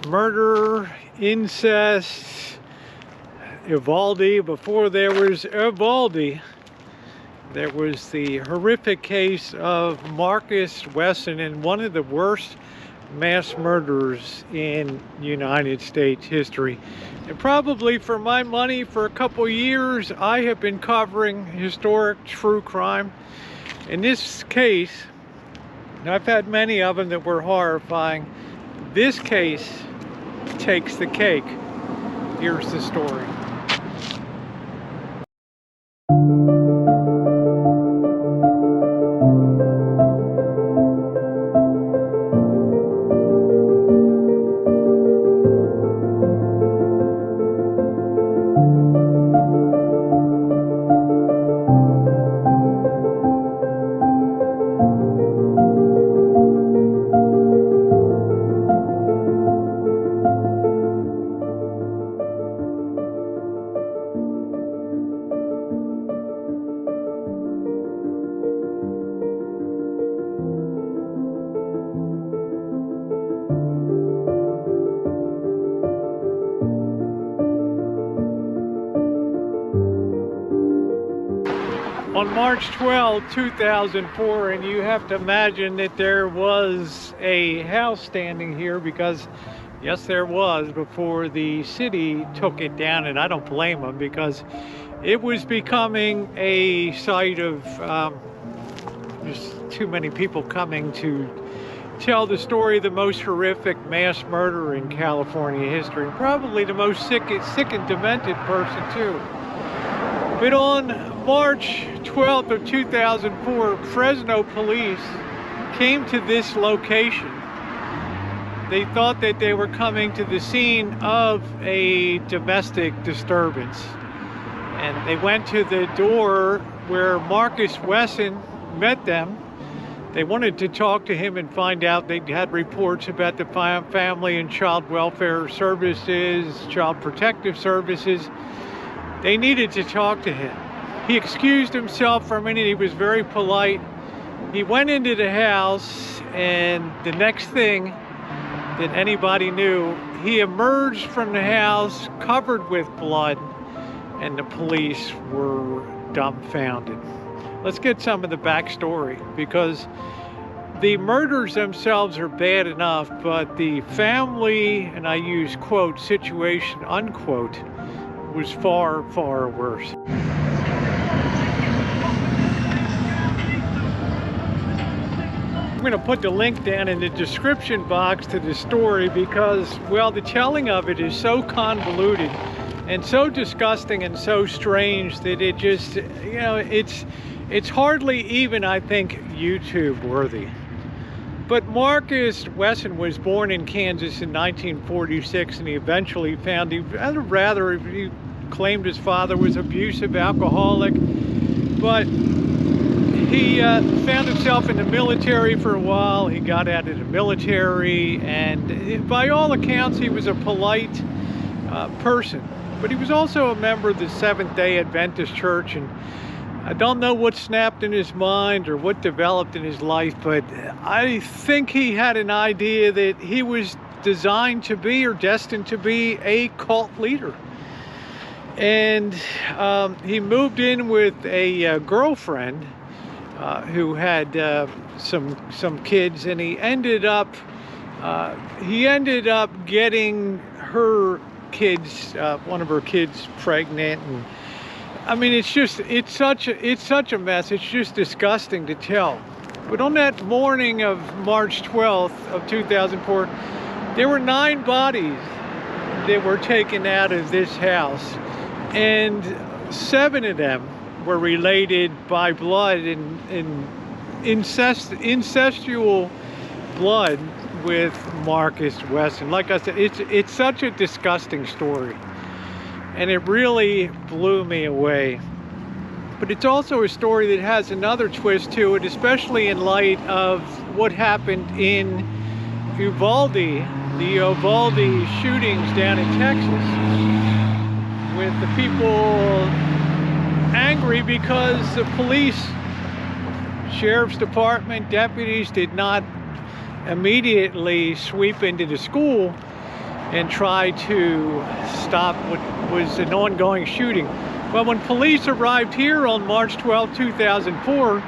murder, incest, Uvalde. Before there was Uvalde, there was the horrific case of Marcus Wesson, and one of the worst mass murders in United States history. And probably for my money, for a couple years, I have been covering historic true crime. In this case, and I've had many of them that were horrifying, this case takes the cake. Here's the story. On March 12, 2004, and you have to imagine that there was a house standing here because, yes, there was, before the city took it down, and I don't blame them because it was becoming a site of just too many people coming to tell the story of the most horrific mass murder in California history, and probably the most sick and demented person too. But on March 12th of 2004, Fresno police came to this location. They thought that they were coming to the scene of a domestic disturbance. And they went to the door where Marcus Wesson met them. They wanted to talk to him and find out. They had reports about the family and child welfare services, child protective services. They needed to talk to him. He excused himself for a minute. He was very polite. He went into the house, and the next thing that anybody knew, he emerged from the house covered with blood, and the police were dumbfounded. Let's get some of the backstory, because the murders themselves are bad enough, but the family, and I use quote, situation, unquote, was far, far worse. I'm going to put the link down in the description box to the story because, well, the telling of it is so convoluted and so disgusting and so strange that it just, you know, it's hardly even, I think, YouTube worthy. But Marcus Wesson was born in Kansas in 1946, and he eventually found, he claimed his father was abusive, alcoholic, but he found himself in the military for a while. He got out of the military, and by all accounts, he was a polite person. But he was also a member of the Seventh-day Adventist Church, and I don't know what snapped in his mind or what developed in his life, but I think he had an idea that he was designed to be or destined to be a cult leader. And he moved in with a girlfriend who had some kids, and he ended up getting her kids, one of her kids, pregnant. And I mean, it's such a mess. It's just disgusting to tell. But on that morning of March 12th of 2004, there were 9 bodies that were taken out of this house, and 7 of them were related by blood and incestual blood with Marcus Wesson. Like I said, it's such a disgusting story, and it really blew me away. But it's also a story that has another twist to it, especially in light of what happened in Uvalde, the Uvalde shootings down in Texas, with the people angry because the police, sheriff's department, deputies did not immediately sweep into the school and try to stop what was an ongoing shooting. Well, when police arrived here on March 12, 2004,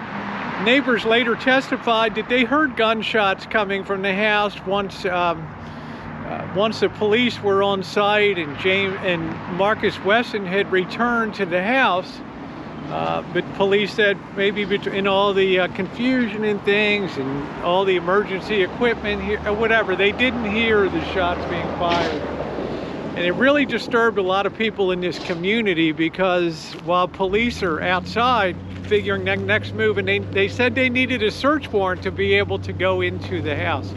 neighbors later testified that they heard gunshots coming from the house once the police were on site and Marcus Wesson had returned to the house. But police said maybe in all the confusion and things and all the emergency equipment here, or whatever, they didn't hear the shots being fired. And it really disturbed a lot of people in this community, because while police are outside figuring the next move, and they said they needed a search warrant to be able to go into the house.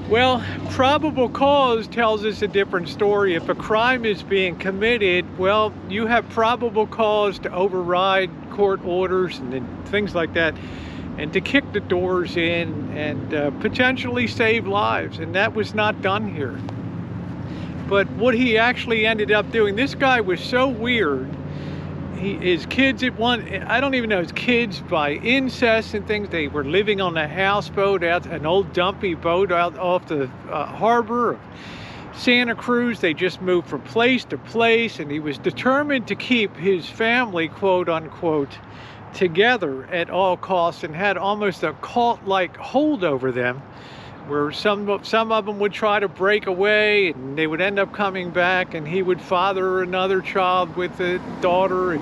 Well, probable cause tells us a different story. If a crime is being committed, well, you have probable cause to override court orders and things like that, and to kick the doors in and potentially save lives. And that was not done here. But what he actually ended up doing, this guy was so weird. His kids I don't even know, his kids by incest and things, they were living on a houseboat, an old dumpy boat out off the harbor of Santa Cruz. They just moved from place to place, and he was determined to keep his family, quote unquote, together at all costs, and had almost a cult-like hold over them, where some of them would try to break away and they would end up coming back, and he would father another child with a daughter and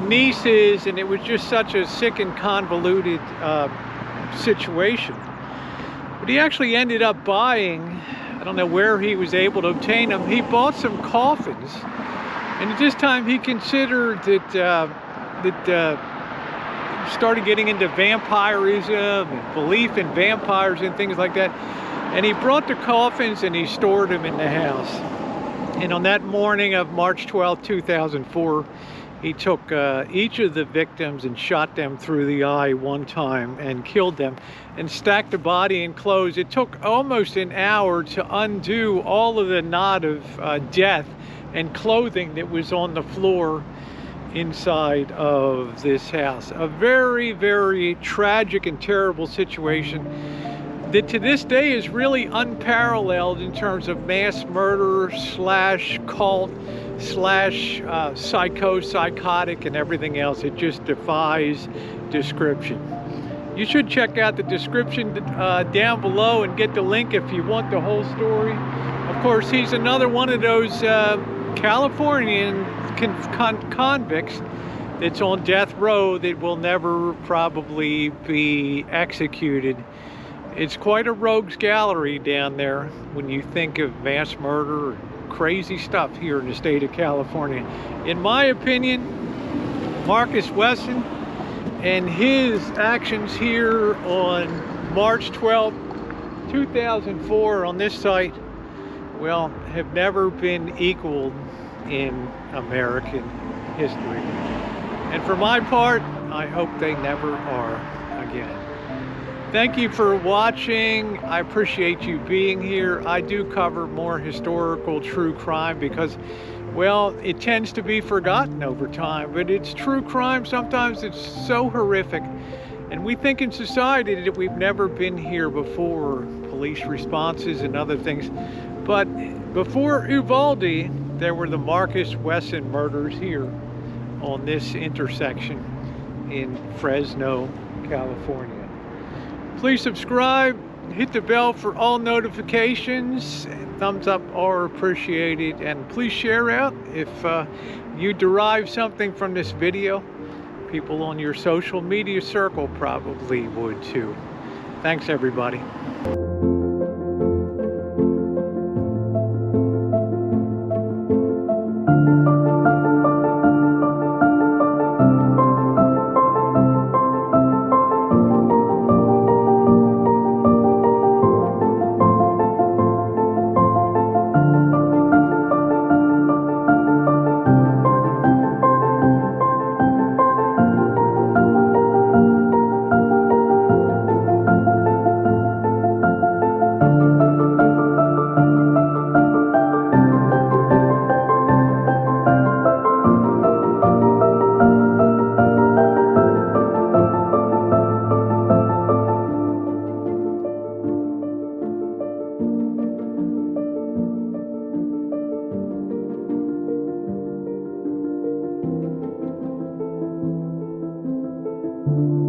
nieces, and it was just such a sick and convoluted situation. But he actually ended up buying, I don't know where he was able to obtain them, he bought some coffins, and at this time he considered that started getting into vampirism and belief in vampires and things like that. And he brought the coffins and he stored them in the house. And on that morning of March 12, 2004, he took each of the victims and shot them through the eye one time and killed them and stacked the body in clothes. It took almost an hour to undo all of the knot of death and clothing that was on the floor inside of this house. A very, very tragic and terrible situation that to this day is really unparalleled in terms of mass murder / cult / psychotic and everything else. It just defies description. You should check out the description down below and get the link if you want the whole story. Of course, he's another one of those Californian convicts that's on death row that will never probably be executed. It's quite a rogues gallery down there when you think of mass murder and crazy stuff here in the state of California. In my opinion, Marcus Wesson and his actions here on March 12, 2004 on this site, well, have never been equaled in American history. And for my part, I hope they never are again. Thank you for watching. I appreciate you being here. I do cover more historical true crime because, well, it tends to be forgotten over time, but it's true crime. Sometimes it's so horrific. And we think in society that we've never been here before, police responses and other things. But before Uvalde, there were the Marcus Wesson murders here on this intersection in Fresno, California. Please subscribe, hit the bell for all notifications. Thumbs up are appreciated, and please share out if you derive something from this video. People on your social media circle probably would too. Thanks, everybody. you.